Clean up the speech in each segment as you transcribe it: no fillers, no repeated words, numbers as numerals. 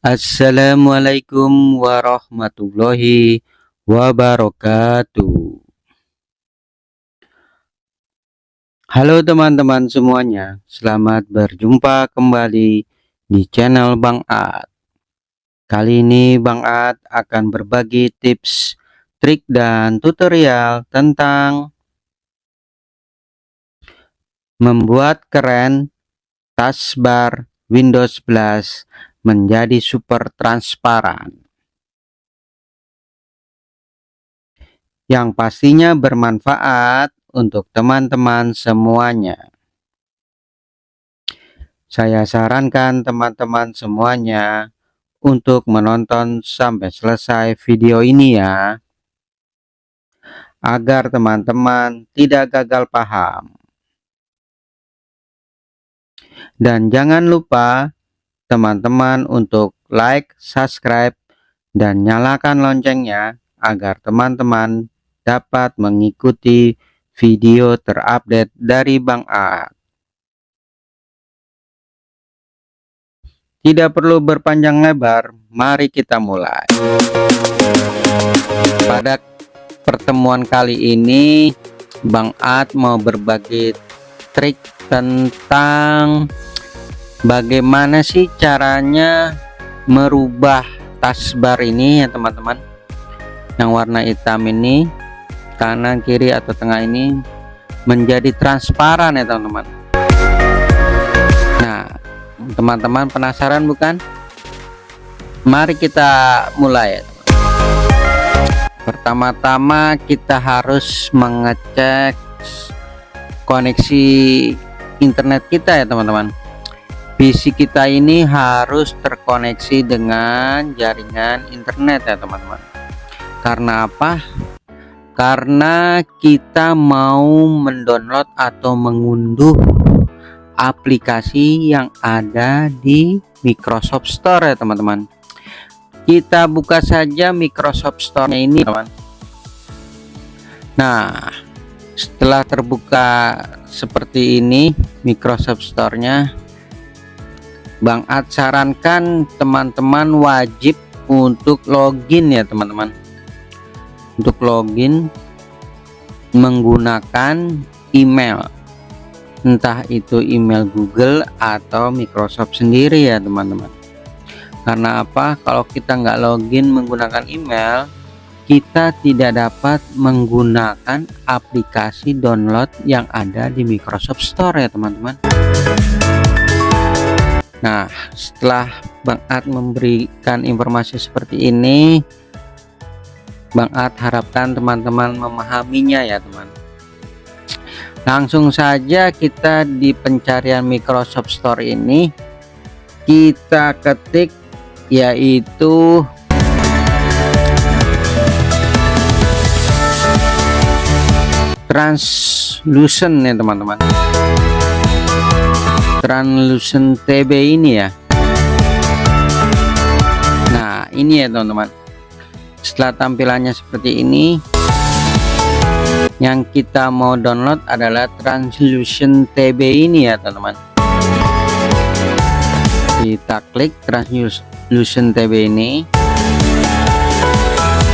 Assalamualaikum warahmatullahi wabarakatuh. Halo teman-teman semuanya, selamat berjumpa kembali di channel Bang Ad. Kali ini Bang Ad akan berbagi tips, trik, dan tutorial tentang membuat keren taskbar Windows 11 menjadi super transparan, yang pastinya bermanfaat untuk teman-teman semuanya. Saya sarankan teman-teman semuanya untuk menonton sampai selesai video ini ya, agar teman-teman tidak gagal paham. Dan jangan lupa teman-teman untuk like, subscribe, dan nyalakan loncengnya agar teman-teman dapat mengikuti video terupdate dari Bang A. Tidak perlu berpanjang lebar, mari kita mulai. Pada pertemuan kali ini Bang Ad mau berbagi trik tentang bagaimana sih caranya merubah taskbar ini ya teman-teman, yang warna hitam ini, kanan kiri atau tengah ini menjadi transparan ya teman-teman. Nah, teman-teman penasaran bukan? Mari kita mulai ya. Pertama-tama kita harus mengecek koneksi internet kita ya teman-teman. PC kita ini harus terkoneksi dengan jaringan internet ya teman-teman. Karena apa? Karena kita mau mendownload atau mengunduh aplikasi yang ada di Microsoft Store ya teman-teman. Kita buka saja Microsoft Store ini teman. Nah, setelah terbuka seperti ini Microsoft Store-nya, Bang Ad sarankan teman-teman wajib untuk login ya teman-teman. Untuk login menggunakan email, entah itu email Google atau Microsoft sendiri ya teman-teman. Karena apa? Kalau kita nggak login menggunakan email, kita tidak dapat menggunakan aplikasi download yang ada di Microsoft Store ya teman-teman. Nah, setelah Bang Ad memberikan informasi seperti ini, Bang Ad harapkan teman-teman memahaminya ya teman. Langsung saja kita di pencarian Microsoft Store ini kita ketik yaitu translucent ya teman-teman. Translucent TB ini ya. Nah, ini ya teman-teman. Setelah tampilannya seperti ini, yang kita mau download adalah Translucent TB ini ya teman-teman. Kita klik Translucent TB ini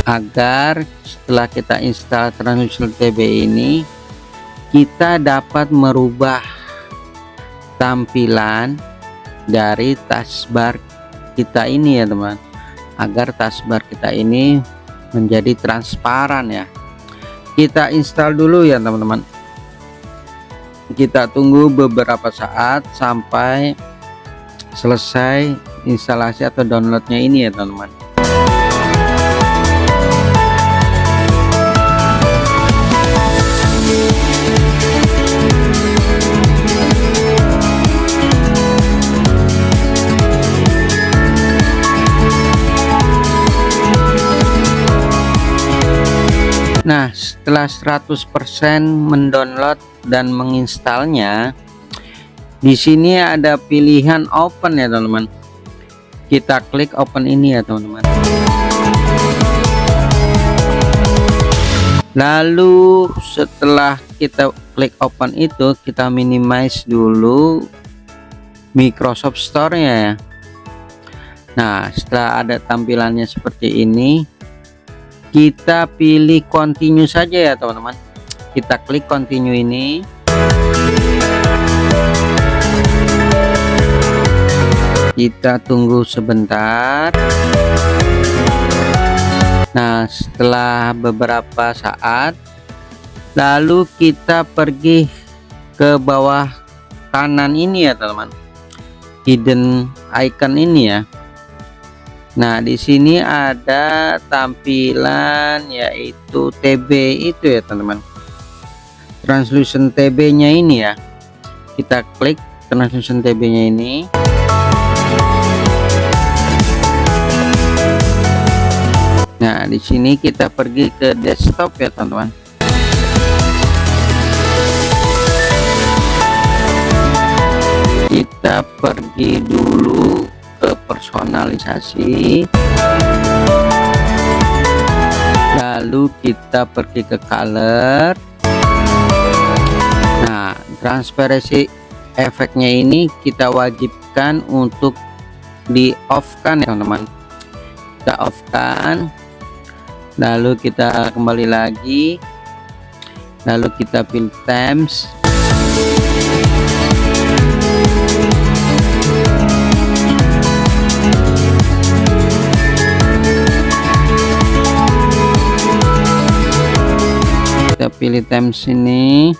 agar setelah kita install Translucent TB ini, kita dapat merubah tampilan dari taskbar kita ini ya teman, agar taskbar kita ini menjadi transparan ya. Kita install dulu ya teman-teman. Kita tunggu beberapa saat sampai selesai instalasi atau downloadnya ini ya teman-teman. Nah, setelah 100% mendownload dan menginstalnya, di sini ada pilihan open ya teman-teman. Kita klik open ini ya teman-teman. Lalu setelah kita klik open itu, kita minimize dulu Microsoft Store-nya ya. Nah, setelah ada tampilannya seperti ini, kita pilih continue saja ya teman-teman. Kita klik continue ini. Kita tunggu sebentar. Nah, setelah beberapa saat, lalu kita pergi ke bawah kanan ini ya teman-teman, hidden icon ini ya. Nah, di sini ada tampilan yaitu TB itu ya teman-teman, translucent TB nya ini ya. Kita klik translucent TB nya ini. Nah, di sini kita pergi ke desktop ya teman-teman. Kita pergi dulu ke personalisasi, lalu kita pergi ke color. Nah, transparansi efeknya ini kita wajibkan untuk di off kan ya teman-teman. Kita off kan, lalu kita kembali lagi, lalu kita pilih themes. Kita pilih themes ini,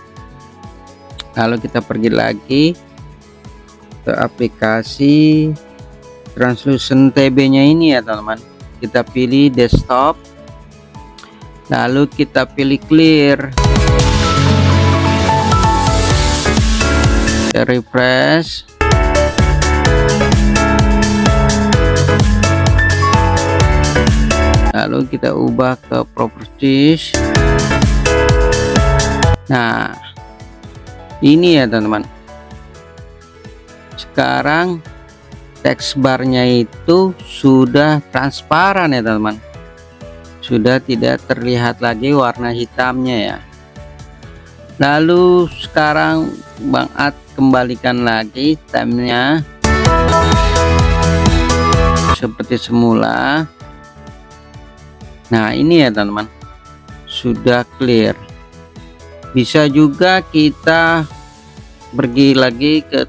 lalu kita pergi lagi ke aplikasi translucent TB nya ini ya teman-teman. Kita pilih desktop, lalu kita pilih clear. Kita refresh. Lalu kita ubah ke properties. Nah, ini ya teman-teman. Sekarang text barnya itu sudah transparan ya teman-teman. Sudah tidak terlihat lagi warna hitamnya ya. Lalu sekarang Bang Ad kembalikan lagi temnya seperti semula. Nah, ini ya teman-teman, sudah clear. Bisa juga kita pergi lagi ke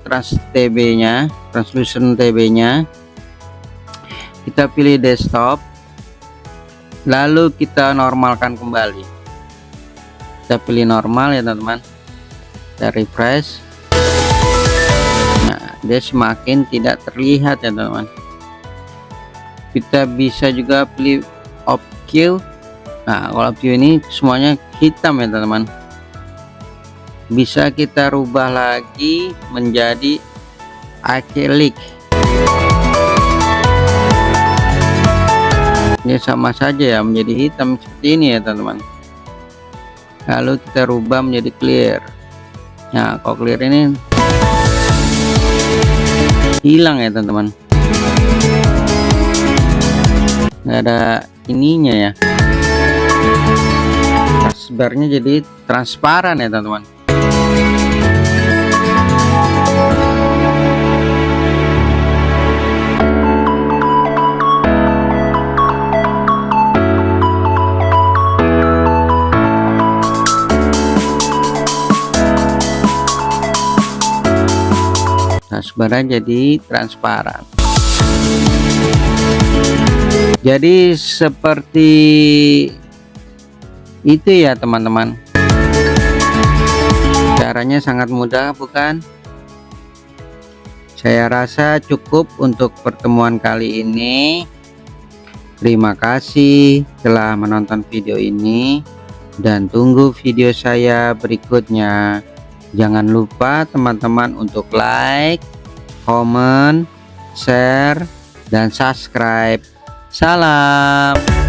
TB nya, translucent TB nya. Kita pilih desktop, lalu kita normalkan kembali. Kita pilih normal ya teman-teman. Kita refresh. Nah, dia semakin tidak terlihat ya teman-teman. Kita bisa juga pilih OpQ. Nah, kalau OpQ ini semuanya hitam ya teman-teman. Bisa kita rubah lagi menjadi acrylic. Ini sama saja ya, menjadi hitam seperti ini ya teman-teman. Lalu kita rubah menjadi clear. Nah, kalau clear ini hilang ya teman-teman, nggak ada ininya ya, taskbarnya jadi transparan ya teman-teman. Taskbarnya jadi transparan. Jadi seperti itu ya teman-teman. Caranya sangat mudah bukan? Saya rasa cukup untuk pertemuan kali ini. Terima kasih telah menonton video ini dan tunggu video saya berikutnya. Jangan lupa teman-teman untuk like, comment, share, dan subscribe. Salam.